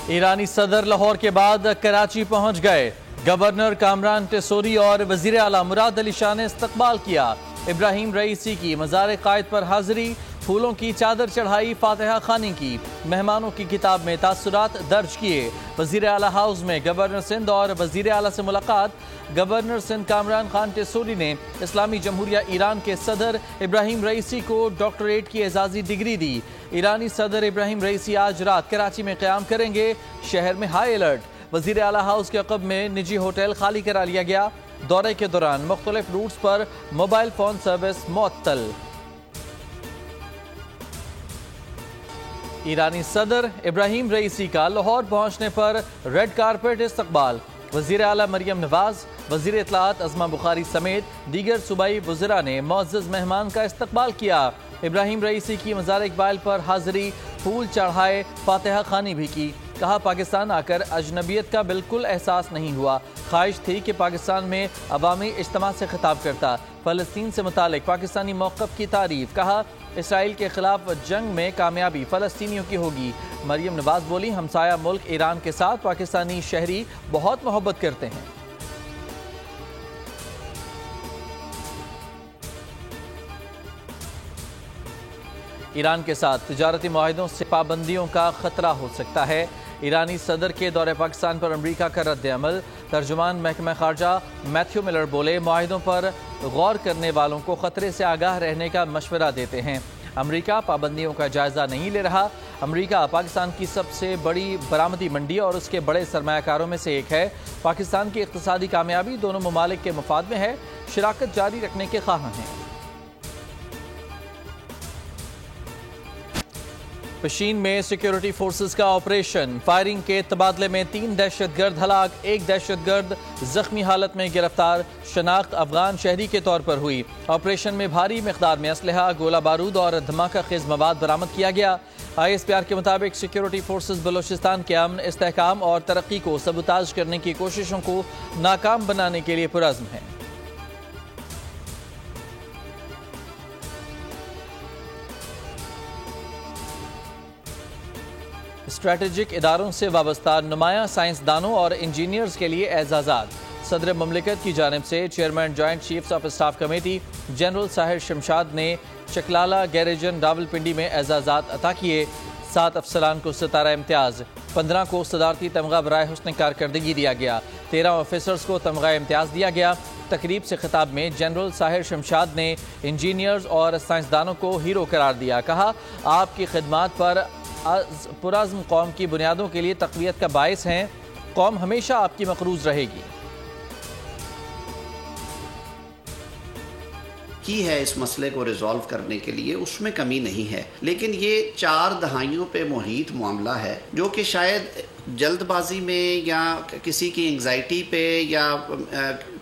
ईरानी सदर लाहौर के बाद कराची पहुंच गए। गवर्नर कामरान टेसोरी और वजीर आला मुराद अली शाह ने इस्तकबाल किया। इब्राहिम रईसी की मज़ार कायद पर हाजिरी, फूलों की चादर चढ़ाई, फातिहा खानी की। मेहमानों की किताब में तासुरात दर्ज किए। वजीर आला हाउस में गवर्नर सिंध और वजीर आला से मुलाकात। गवर्नर सिंध कामरान खान टेसोरी ने इस्लामी जमहूरिया ईरान के सदर इब्राहिम रईसी को डॉक्टरेट की एजाजी डिग्री दी। ईरानी सदर इब्राहिम रईसी आज रात कराची में क़याम करेंगे। शहर में हाई अलर्ट। वजीर आला हाउस के अक़ब में निजी होटल खाली करा लिया गया। दौरे के दौरान मुख्तलिफ रूट्स पर मोबाइल फोन सर्विस मुअत्तल। ईरानी सदर इब्राहिम रईसी का लाहौर पहुंचने पर रेड कारपेट इस्तकबाल। वजीर आला मरियम नवाज, वजीर इत्तलाआत अज़मा बुखारी समेत दीगर सूबाई वज़रा ने मुअज़्ज़ज़ मेहमान का इस्तकबाल किया। इब्राहिम रईसी की मज़ार इकबाल पर हाजिरी, फूल चढ़ाए, फातिहा खानी भी की। कहा, पाकिस्तान आकर अजनबियत का बिल्कुल एहसास नहीं हुआ। ख्वाहिश थी कि पाकिस्तान में अवामी इज्तिमा से खिताब करता। फ़लस्तीन से मुतालिक पाकिस्तानी मौक़िफ़ की तारीफ। कहा, इसराइल के खिलाफ जंग में कामयाबी फ़लस्तीनियों की होगी। मरियम नवाज बोली, हमसाया मुल्क ईरान के साथ पाकिस्तानी शहरी बहुत मोहब्बत करते हैं। ईरान के साथ तिजारती मुआहिदों से पाबंदियों का खतरा हो सकता है। ईरानी सदर के दौरे पाकिस्तान पर अमरीका का रद्द अमल। तर्जुमान महकमा खारजा मैथ्यू मिलर बोले, मुआहिदों पर गौर करने वालों को खतरे से आगाह रहने का मशवरा देते हैं। अमरीका पाबंदियों का जायजा नहीं ले रहा। अमरीका पाकिस्तान की सबसे बड़ी बरामदी मंडी और उसके बड़े सरमायाकारों में से एक है। पाकिस्तान की इक़्तिसादी कामयाबी दोनों ममालिक के मुफाद में है। शराकत जारी रखने के ख्वाह हैं। पशीन में सिक्योरिटी फोर्सेस का ऑपरेशन। फायरिंग के तबादले में 3 दहशतगर्द हलाक, 1 दहशतगर्द जख्मी हालत में गिरफ्तार। शनाख्त अफगान शहरी के तौर पर हुई। ऑपरेशन में भारी मिकदार में असलहा, गोला बारूद और धमाका खेज मवाद बरामद किया गया। ISPR के मुताबिक सिक्योरिटी फोर्सेस बलोचिस्तान के अमन, इस्तेहकाम और तरक्की को सबूताज करने की कोशिशों को नाकाम बनाने के लिए पुरज़्म है। स्ट्रेटेजिक इदारों से वाबस्ता नुमाया साइंसदानों और इंजीनियर्स के लिए एजाज़ात। सदर ममलिकत की जानिब से chairman joint chiefs of staff committee general Sahir Shamshad ने चकलाला गैरेजन रावलपिंडी में एजाज़ात अता किए। 7 अफसरान को सितारा इम्तियाज़, 15 को सदारती तमगा बराए हुस्न कारकर्दगी दिया गया। 13 ऑफिसर्स को तमगा इम्तियाज़ दिया गया। तकरीब से खिताब में जनरल साहिर शमशाद ने इंजीनियर्स और साइंसदानों को हीरो करार दिया। कहा, आपकी खिदमात पर पुरज़्म कौम की बुनियादों के लिए तक़वियत का बायस हैं। कौम हमेशा आपकी मक़रूज़ रहेगी। की है इस मसले को रिजॉल्व करने के लिए, उसमें कमी नहीं है, लेकिन ये 4 दहाइयों पे मुहित मामला है जो कि शायद जल्दबाजी में या किसी की एंग्जाइटी पे या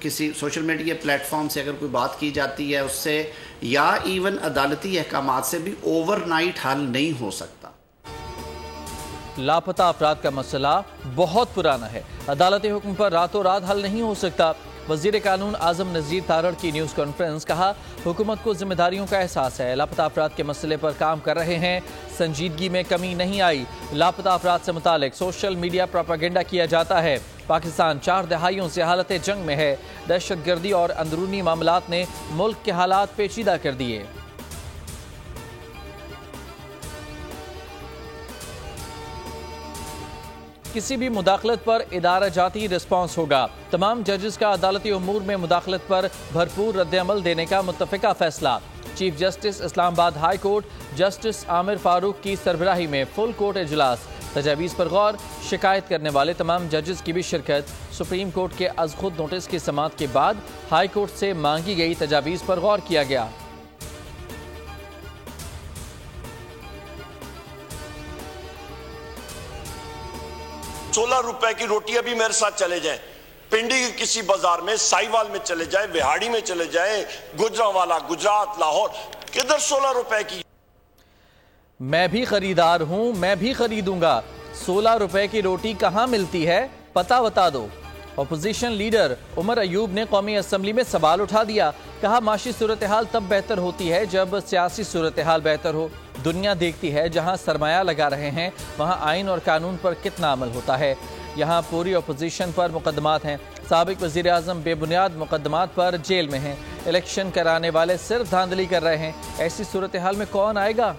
किसी सोशल मीडिया प्लेटफॉर्म से अगर कोई बात की जाती है उससे, या इवन अदालती अहकामात से भी ओवरनाइट हल नहीं हो सकता। लापता अफराद का मसला बहुत पुराना है। अदालती हुक्म पर रातों रात हल नहीं हो सकता। वजीर कानून आजम नज़ीर तारड़ की न्यूज़ कॉन्फ्रेंस। कहा, हुकूमत को जिम्मेदारियों का एहसास है। लापता अफराद के मसले पर काम कर रहे हैं। संजीदगी में कमी नहीं आई। लापता अफराद से मुतालिक सोशल मीडिया प्रोपेगेंडा किया जाता है। पाकिस्तान 4 दहाइयों से हालत जंग में है। दहशतगर्दी और अंदरूनी मामलात ने मुल्क के हालात पेचीदा कर दिए। किसी भी मुदाखलत पर इदारा जाती रिस्पॉन्स होगा। तमाम जजेस का अदालती उमूर में मुदाखलत पर भरपूर रद्द-ए-अमल देने का मुत्तफ़िका फैसला। Chief justice Islamabad high court justice Aamir Farooq की सरबराही में फुल कोर्ट इजलास। तजावीज़ पर गौर, शिकायत करने वाले तमाम जजेस की भी शिरकत। सुप्रीम कोर्ट के अज़ खुद नोटिस की समाअत के बाद हाई कोर्ट से मांगी गई तजावीज़ पर गौर किया गया। ₹16 की रोटी अभी मेरे साथ चले जाएं, पिंडी के किसी बाजार में, साहिवाल में चले जाए, विहाड़ी में चले जाए, गुजरांवाला, गुजरात, लाहौर, किधर ₹16 की। मैं भी खरीदार हूं, मैं भी खरीदूंगा। ₹16 की रोटी कहां मिलती है, पता बता दो। अपोजिशन लीडर उमर अयूब ने कौमी असम्बली में सवाल उठा दिया। कहा, माशी सूरत हाल तब बेहतर होती है जब सियासी सूरत हाल बेहतर हो। दुनिया देखती है जहां सरमाया लगा रहे हैं वहां आइन और कानून पर कितना अमल होता है। यहाँ पूरी अपोजिशन पर मुकदमात हैं। साबिक वज़ीर आज़म बेबुनियाद मुकदमात पर जेल में हैं। इलेक्शन कराने वाले सिर्फ धांधली कर रहे हैं। ऐसी सूरत हाल में कौन आएगा?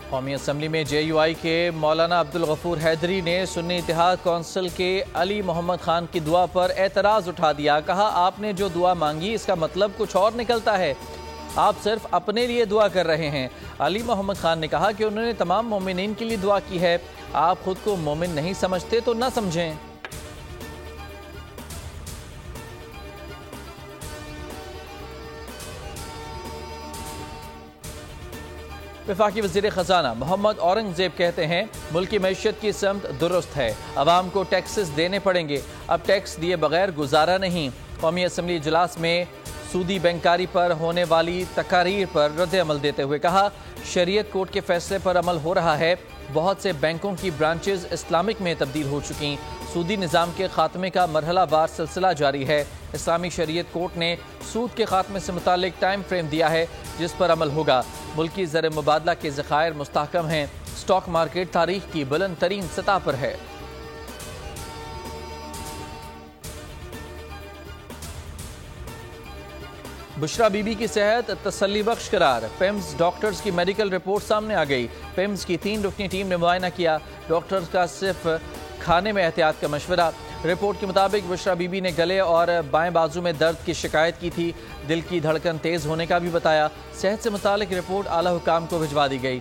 कौमी असम्बली में JUI के मौलाना अब्दुल गफूर हैदरी ने सुन्नी इत्तेहाद कौंसिल के अली मोहम्मद खान की दुआ पर एतराज़ उठा दिया। कहा, आपने जो दुआ मांगी इसका मतलब कुछ और निकलता है, आप सिर्फ अपने लिए दुआ कर रहे हैं। अली मोहम्मद खान ने कहा कि उन्होंने तमाम मोमिनीन के लिए दुआ की है। आप खुद को मोमिन नहीं समझते तो ना समझें। वफाकी वज़ीर ख़ज़ाना मोहम्मद औरंगज़ेब कहते हैं, मुल्क की मैशत की समत दुरुस्त है, अवाम को टैक्सेस देने पड़ेंगे, अब टैक्स दिए बगैर गुजारा नहीं। कौमी असम्बली इजलास में सूदी बैंकारी पर होने वाली तकारीर पर रद्द अमल देते हुए कहा, शरीयत कोर्ट के फैसले पर अमल हो रहा है। बहुत से बैंकों की ब्रांचेज इस्लामिक में तब्दील हो चुकी। सूदी निज़ाम के खात्मे का मरहलावार सिलसिला जारी है। इस्लामी शरीयत कोर्ट ने सूद के खात्मे से मुतालिक टाइम फ्रेम दिया है जिस पर अमल होगा। मुल्की ज़र मुबादला के ज़खायर मुस्तहकम हैं। स्टॉक मार्केट तारीख की बुलंद तरीन सतह पर है। बुशरा बीबी की सेहत तसल्ली बख्श करार। पेम्स डॉक्टर्स की मेडिकल रिपोर्ट सामने आ गई। पेम्स की 3 रुकनी टीम ने मुआयना किया। डॉक्टर्स का सिर्फ खाने में एहतियात का मशवरा। रिपोर्ट के मुताबिक बुशरा बीबी ने गले और बाएं बाजू में दर्द की शिकायत की थी। दिल की धड़कन तेज होने का भी बताया। सेहत से मुतालिक रिपोर्ट आला हुकाम को भिजवा दी गई।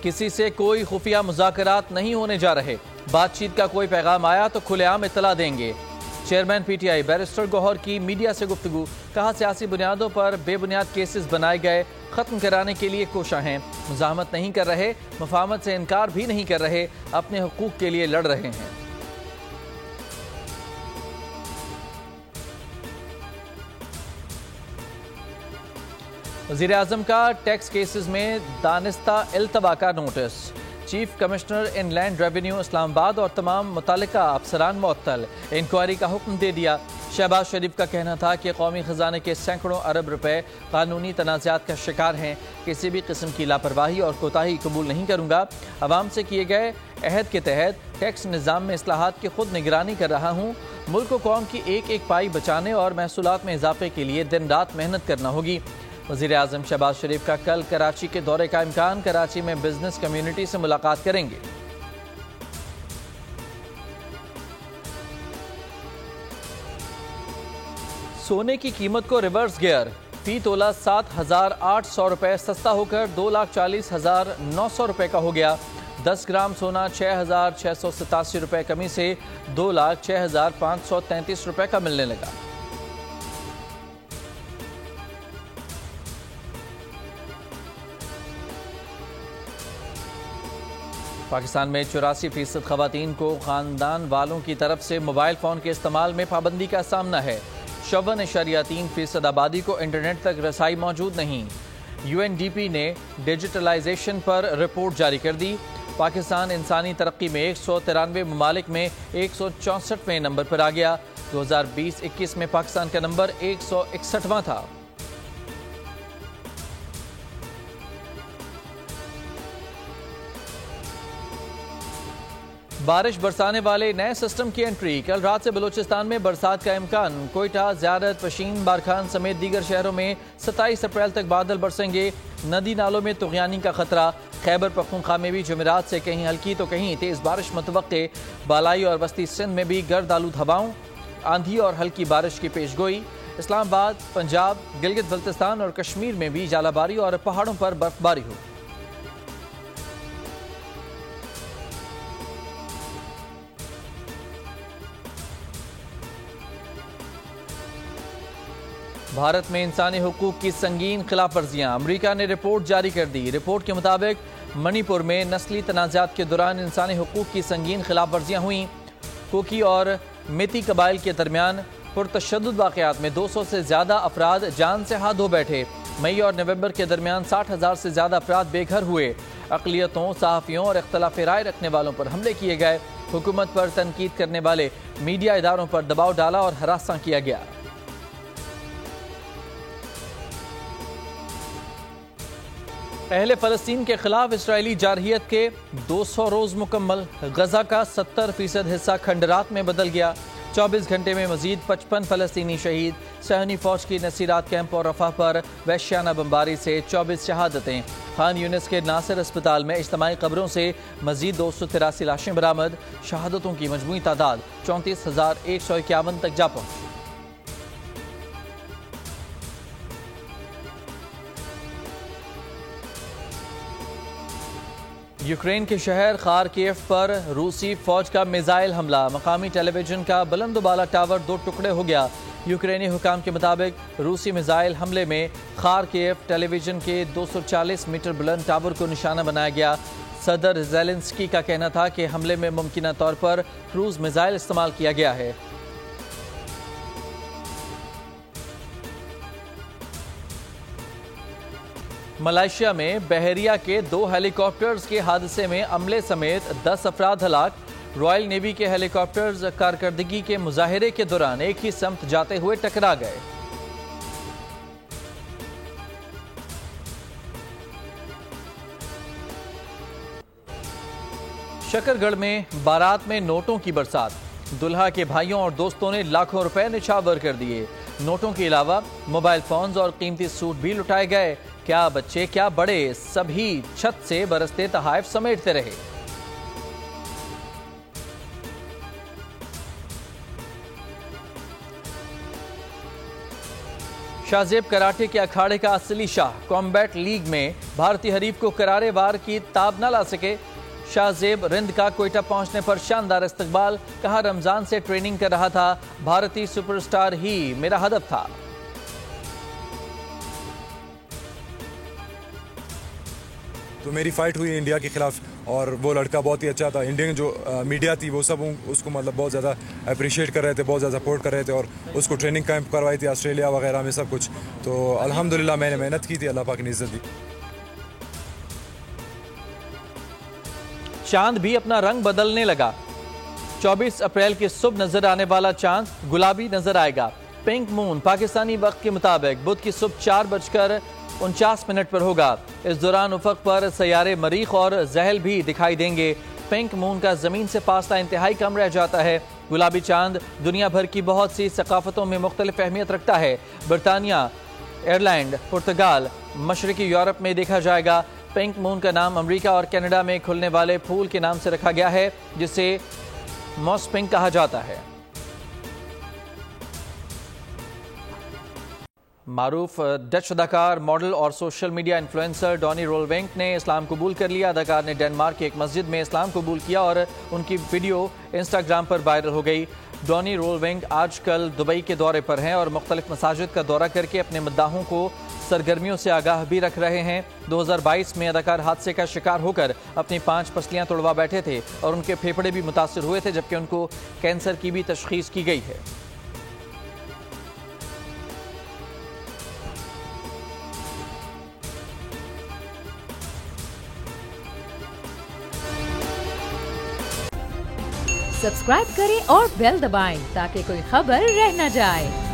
किसी से कोई खुफिया मुज़ाकरात नहीं होने जा रहे। बातचीत का कोई पैगाम आया तो खुलेआम इत्तला देंगे। चेयरमैन PTI बैरिस्टर गौहर की मीडिया से गुफ्तगू। कहा, सियासी बुनियादों पर बेबुनियाद केसेस बनाए गए, ख़त्म कराने के लिए कोशां हैं। मुज़ाहमत नहीं कर रहे, मुफाहमत से इनकार भी नहीं कर रहे, अपने हुकूक के लिए लड़ रहे हैं। वज़ीर आज़म का टैक्स केसेस में दानिस्ता इल्तवा का notice. Chief commissioner inland revenue Islamabad और तमाम मुतल्लिका अफसरान मुअत्तल। इंक्वायरी का हुक्म दे दिया। शहबाज शरीफ का कहना था कि कौमी खजाने के सैकड़ों अरब रुपए कानूनी तनाज़ात का शिकार हैं। किसी भी किस्म की लापरवाही और कोताही कबूल नहीं करूँगा। अवाम से किए गए अहद के तहत टैक्स निज़ाम में इस्लाहात की खुद निगरानी कर रहा हूँ। मुल्क को कौम की एक एक पाई बचाने और महसूलात में इजाफे के लिए दिन रात मेहनत करना होगी। वज़ीर आज़म शहबाज शरीफ का कल कराची के दौरे का इम्कान। कराची में बिजनेस कम्युनिटी से मुलाकात करेंगे। सोने की कीमत को रिवर्स गियर। फी तोला 7,800 रुपए सस्ता होकर 2,40,900 रुपए का हो गया। 10 ग्राम सोना 6,687 रुपए कमी से 2,06,533 रुपए का मिलने लगा। पाकिस्तान में 84% खवातीन को खानदान वालों की तरफ से मोबाइल फ़ोन के इस्तेमाल में पाबंदी का सामना है। 54.3% आबादी को इंटरनेट तक रसाई मौजूद नहीं। UNDP ने डिजिटलाइजेशन पर रिपोर्ट जारी कर दी। पाकिस्तान इंसानी तरक्की में 193 ममालिक में 164वें नंबर पर आ गया। 2020-21 में पाकिस्तान का नंबर 161वां था। बारिश बरसाने वाले नए सिस्टम की एंट्री। कल रात से बलूचिस्तान में बरसात का इम्कान। कोयटा, ज़ियारत, पशीन, बारखान समेत दीगर शहरों में 27 अप्रैल तक बादल बरसेंगे। नदी नालों में तुग़यानी का खतरा। खैबर पख्तूनख्वा में भी जुमेरात से कहीं हल्की तो कहीं तेज़ बारिश मुतवक्के। बालाई और वस्ती सिंध में भी गर्द आलूद हवाओं, आंधी और हल्की बारिश की पेशगोई। इस्लामाबाद, पंजाब, गिलगित बल्तिस्तान और कश्मीर में भी जालाबारी और पहाड़ों पर बर्फबारी हो। भारत में इंसानी हुकूक की संगीन खिलाफ वर्जियाँ। अमरीका ने रिपोर्ट जारी कर दी। रिपोर्ट के मुताबिक मणिपुर में नस्ली तनाज़ात के दौरान इंसानी हुकूक की संगीन खिलाफ वर्जियाँ हुई। कुकी और मेती कबाइल के दरमियान पुरतशद्दुद वाक़यात में 200 से ज़्यादा अफराद जान से हाथ धो बैठे। मई और नवंबर के दरमियान 60,000 से ज़्यादा अफराद बेघर हुए। अक़लियतों, सहाफ़ियों और इख्तलाफ राय रखने वालों पर हमले किए गए। हुकूमत पर तनकीद करने वाले मीडिया इदारों पर दबाव डाला और हरासा किया गया। अहले फ़लस्तीन के खिलाफ इसराइली जारहियत के 200 रोज़ मुकम्मल। गजा का 70% हिस्सा खंडरात में बदल गया। 24 घंटे में मजीद 55 फ़लस्तीनी शहीद। सहनी फौज की नसीरात कैंप और रफा पर वहशियाना बमबारी से 24 शहादतें। खान यूनिस के नासिर अस्पताल में इज्तिमाई कब्रों से मजीद 283 लाशें बरामद। शहादतों की मजमूई तादाद 34,151 तक जा पहुंची। यूक्रेन के शहर खार्किव पर रूसी फौज का मिसाइल हमला। मकामी टेलीविजन का बुलंदबाला टावर 2 टुकड़े हो गया। यूक्रेनी हुकाम के मुताबिक रूसी मिसाइल हमले में खार्किव टेलीविजन के 240 मीटर बुलंद टावर को निशाना बनाया गया। सदर ज़ेलेंस्की का कहना था कि हमले में मुमकिना तौर पर क्रूज मिसाइल इस्तेमाल किया गया है। मलेशिया में बहरिया के 2 हेलीकॉप्टर्स के हादसे में अमले समेत 10 अफराद हलाक। रॉयल नेवी के हेलीकॉप्टर्स कारकर्दगी के मुजाहिरे के दौरान एक ही समत जाते हुए टकरा गए। शकरगढ़ में बारात में नोटों की बरसात। दुल्हा के भाइयों और दोस्तों ने लाखों रुपए निछावर कर दिए। नोटों के अलावा मोबाइल फोन्स और कीमती सूट भी लुटाए गए। क्या बच्चे क्या बड़े, सभी छत से बरसते तोहफे समेटते रहे। शाहजेब कराटे के अखाड़े का असली शाह कॉम्बैट लीग में भारतीय हरीफ को करारे वार की ताब न ला सके। शाहजेब रिंद का कोयटा पहुंचने पर शानदार इस्तकबाल। कहा, रमजान से ट्रेनिंग कर रहा था, भारतीय सुपरस्टार ही मेरा हदफ था। तो मेरी फाइट हुई इंडिया के खिलाफ और वो लड़का बहुत ही अच्छा था। इंडियन जो मीडिया थी वो सब उसको मतलब बहुत ज़्यादा अप्रिशिएट कर रहे थे, बहुत ज़्यादा सपोर्ट कर रहे थे और उसको ट्रेनिंग कैंप करवाई थी ऑस्ट्रेलिया वगैरह में सब कुछ। तो अल्हम्दुलिल्लाह मैंने मेहनत की थी, अल्लाह पाक ने इज्जत दी। चांद भी अपना रंग बदलने लगा। 24 अप्रैल की सुबह नजर आने वाला चांद गुलाबी नजर आएगा। पिंक मून पाकिस्तानी वक्त के मुताबिक बुध की सुबह 4:49 पर होगा। इस दौरान उफक पर सैयारे मरीख और जहल भी दिखाई देंगे। पिंक मून का जमीन से फासला इंतहाई कम रह जाता है। गुलाबी चांद दुनिया भर की बहुत सी सकाफतों में मुख्तलिफ अहमियत रखता है। बरतानिया, आयरलैंड, पुर्तगाल, मशरकी यूरोप में देखा जाएगा। पिंक मून का नाम अमेरिका और कनाडा में खुलने वाले फूल के नाम से रखा गया है, जिसे मॉस पिंक कहा जाता है। मारूफ डच अदाकार, मॉडल और सोशल मीडिया इन्फ्लुएंसर डॉनी रोलवेंक ने इस्लाम कबूल कर लिया। अदाकार ने डेनमार्क की एक मस्जिद में इस्लाम कबूल किया और उनकी वीडियो इंस्टाग्राम पर वायरल हो गई। डॉनी रोलवेंक आजकल दुबई के दौरे पर हैं और मुख्तलिफ मसाजिद का दौरा करके अपने मद्दाहों को सरगर्मियों से आगाह भी रख रहे हैं। 2022 में अदाकार हादसे का शिकार होकर अपनी 5 पसलियां तोड़वा बैठे थे और उनके फेफड़े भी मुतासिर हुए थे, जबकि उनको कैंसर की भी तशखीस की गई है। सब्सक्राइब करें और बेल दबाएं ताकि कोई खबर रह न जाए।